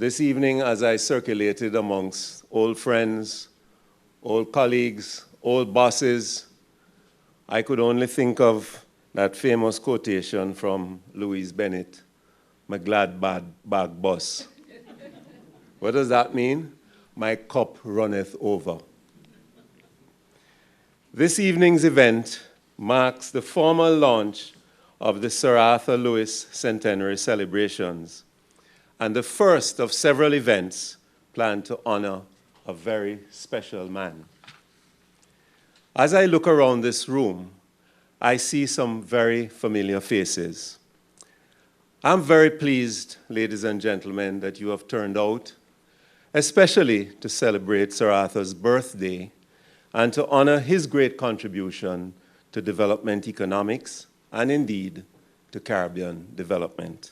This evening, as I circulated amongst old friends, old colleagues, old bosses, I could only think of that famous quotation from Louise Bennett, "My glad bag boss." What does that mean? My cup runneth over. This evening's event marks the formal launch of the Sir Arthur Lewis Centenary celebrations and the first of several events planned to honor a very special man. As I look around this room, I see some very familiar faces. I'm very pleased, ladies and gentlemen, that you have turned out, especially to celebrate Sir Arthur's birthday and to honor his great contribution to development economics and indeed to Caribbean development.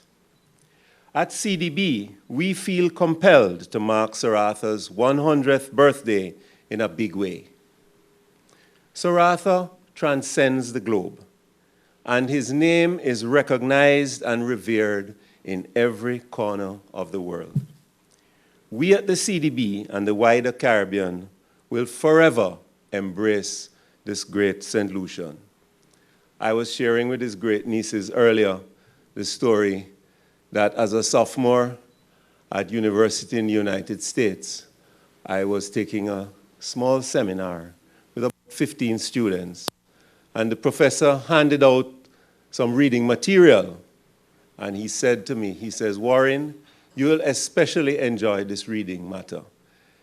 At CDB, we feel compelled to mark Sir Arthur's 100th birthday in a big way. Sir Arthur transcends the globe, and his name is recognized and revered in every corner of the world. We at the CDB and the wider Caribbean will forever embrace this great St. Lucian. I was sharing with his great nieces earlier the story that as a sophomore at university in the United States, I was taking a small seminar with about 15 students, and the professor handed out some reading material, and he said to me, he says, "Warren, you will especially enjoy this reading matter."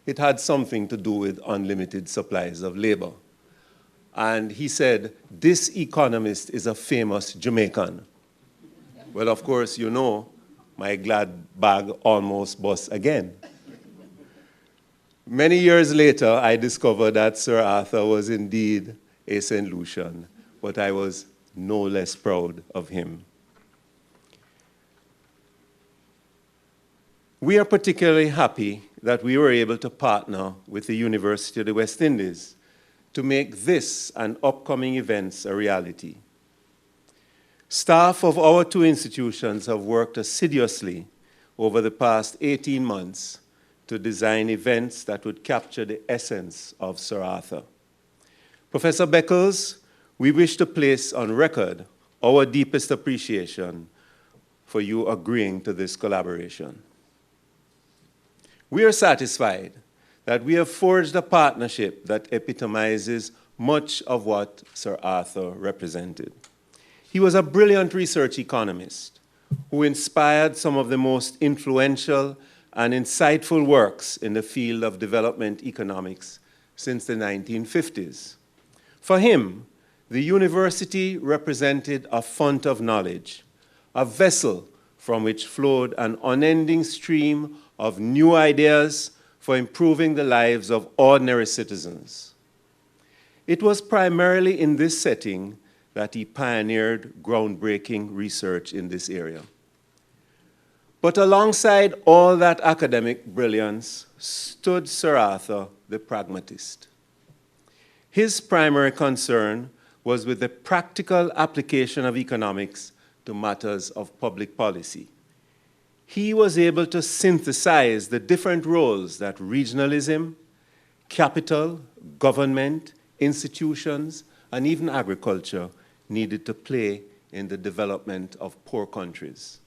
It had something to do with unlimited supplies of labor. And he said, "This economist is a famous Jamaican." Well, of course, you know, my glad bag almost bust again. Many years later, I discovered that Sir Arthur was indeed a St. Lucian, but I was no less proud of him. We are particularly happy that we were able to partner with the University of the West Indies to make this and upcoming events a reality. Staff of our two institutions have worked assiduously over the past 18 months to design events that would capture the essence of Sir Arthur. Professor Beckles, we wish to place on record our deepest appreciation for you agreeing to this collaboration. We are satisfied that we have forged a partnership that epitomizes much of what Sir Arthur represented. He was a brilliant research economist who inspired some of the most influential and insightful works in the field of development economics since the 1950s. For him, the university represented a font of knowledge, a vessel from which flowed an unending stream of new ideas for improving the lives of ordinary citizens. It was primarily in this setting that he pioneered groundbreaking research in this area. But alongside all that academic brilliance stood Sir Arthur, the pragmatist. His primary concern was with the practical application of economics to matters of public policy. He was able to synthesize the different roles that regionalism, capital, government, institutions, and even agriculture needed to play in the development of poor countries.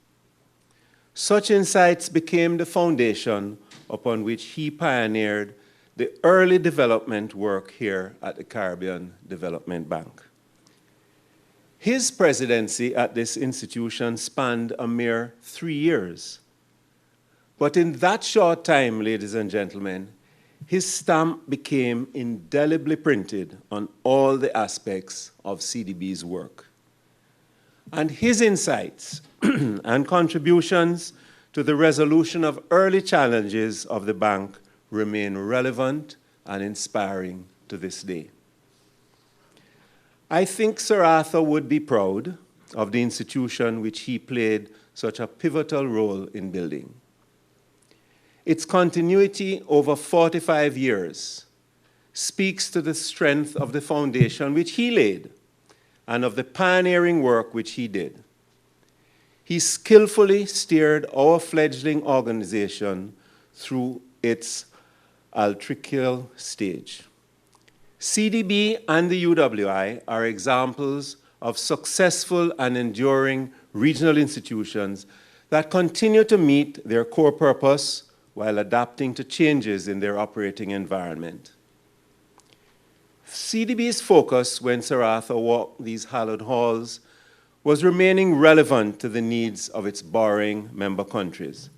Such insights became the foundation upon which he pioneered the early development work here at the Caribbean Development Bank. His presidency at this institution spanned a mere 3 years. But in that short time, ladies and gentlemen, his stamp became indelibly printed on all the aspects of CDB's work. And his insights and contributions to the resolution of early challenges of the bank remain relevant and inspiring to this day. I think Sir Arthur would be proud of the institution which he played such a pivotal role in building. Its continuity over 45 years speaks to the strength of the foundation which he laid and of the pioneering work which he did. he skillfully steered our fledgling organization through its altrical stage. CDB and the UWI are examples of successful and enduring regional institutions that continue to meet their core purpose while adapting to changes in their operating environment. CDB's focus when Sir Arthur walked these hallowed halls was remaining relevant to the needs of its borrowing member countries.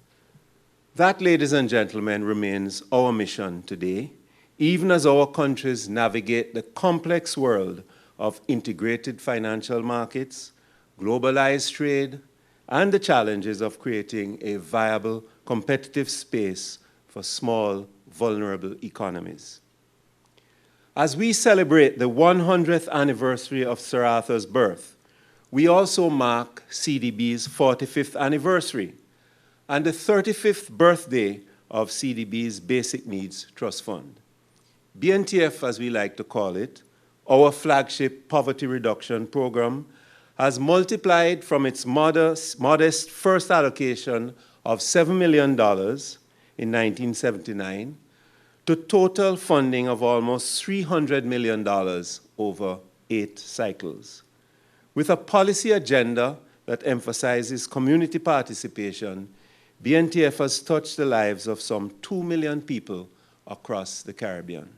That, ladies and gentlemen, remains our mission today, even as our countries navigate the complex world of integrated financial markets, globalized trade, and the challenges of creating a viable, competitive space for small, vulnerable economies. As we celebrate the 100th anniversary of Sir Arthur's birth, we also mark CDB's 45th anniversary and the 35th birthday of CDB's Basic Needs Trust Fund. BNTF, as we like to call it, our flagship poverty reduction program, has multiplied from its modest first allocation of $7 million in 1979 to total funding of almost $300 million over 8 cycles. With a policy agenda that emphasizes community participation, BNTF has touched the lives of some 2 million people across the Caribbean.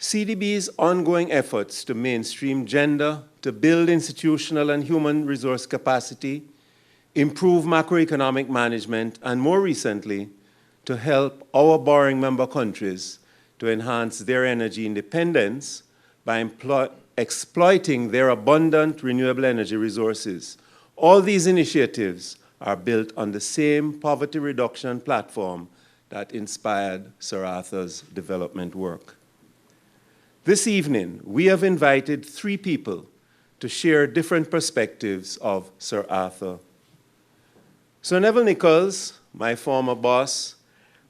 CDB's ongoing efforts to mainstream gender, to build institutional and human resource capacity, improve macroeconomic management, and more recently, to help our borrowing member countries to enhance their energy independence by exploiting their abundant renewable energy resources. All these initiatives are built on the same poverty reduction platform that inspired Sir Arthur's development work. This evening, we have invited 3 people to share different perspectives of Sir Arthur. Sir Neville Nichols, my former boss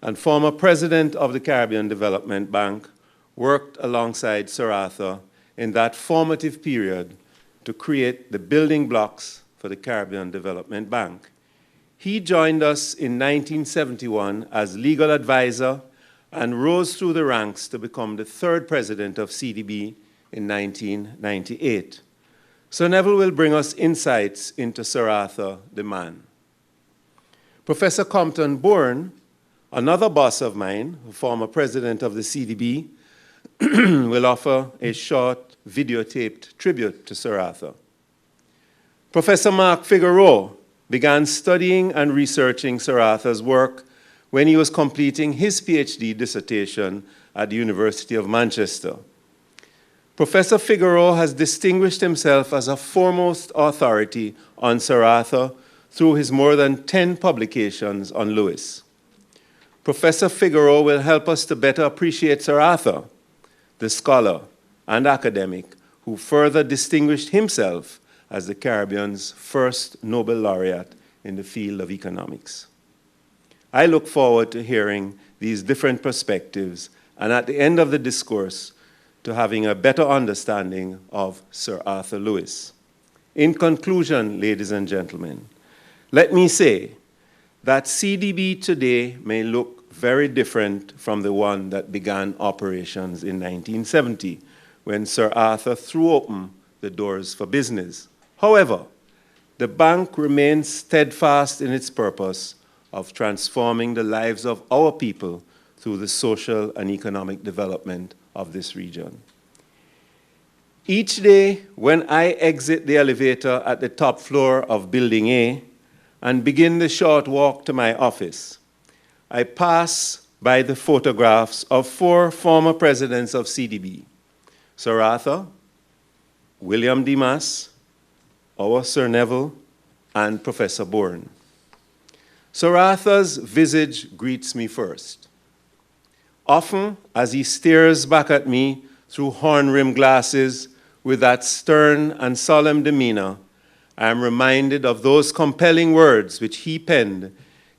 and former president of the Caribbean Development Bank, worked alongside Sir Arthur in that formative period to create the building blocks for the Caribbean Development Bank. He joined us in 1971 as legal advisor and rose through the ranks to become the 3rd president of CDB in 1998. Sir Neville will bring us insights into Sir Arthur, the man. Professor Compton Bourne, another boss of mine, a former president of the CDB, will offer a short videotaped tribute to Sir Arthur. Professor Mark Figueroa began studying and researching Sir Arthur's work when he was completing his PhD dissertation at the University of Manchester. Professor Figueroa has distinguished himself as a foremost authority on Sir Arthur through his more than 10 publications on Lewis. Professor Figueroa will help us to better appreciate Sir Arthur, the scholar and academic who further distinguished himself as the Caribbean's first Nobel laureate in the field of economics. I look forward to hearing these different perspectives and at the end of the discourse to having a better understanding of Sir Arthur Lewis. In conclusion, ladies and gentlemen, let me say that CDB today may look very different from the one that began operations in 1970 when Sir Arthur threw open the doors for business. However, the bank remains steadfast in its purpose of transforming the lives of our people through the social and economic development of this region. Each day when I exit the elevator at the top floor of Building A and begin the short walk to my office, I pass by the photographs of 4 former presidents of CDB, Sir Arthur, William Dimas, our Sir Neville, and Professor Bourne. Sir Arthur's visage greets me first. Often, as he stares back at me through horn-rimmed glasses with that stern and solemn demeanor, I am reminded of those compelling words which he penned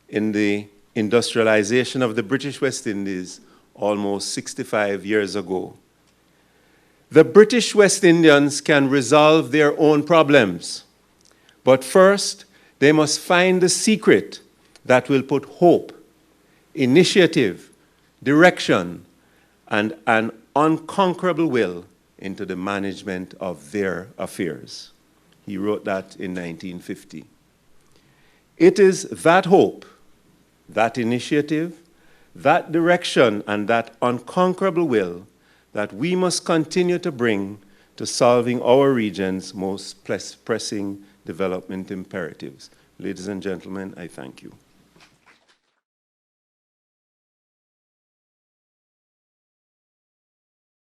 in the industrialization of the British West Indies almost 65 years ago. The British West Indians can resolve their own problems, But first, they must find the secret that will put hope, initiative, direction, and an unconquerable will into the management of their affairs. He wrote that in 1950. It is that hope, that initiative, that direction, and that unconquerable will that we must continue to bring to solving our region's most pressing development imperatives. Ladies and gentlemen, I thank you.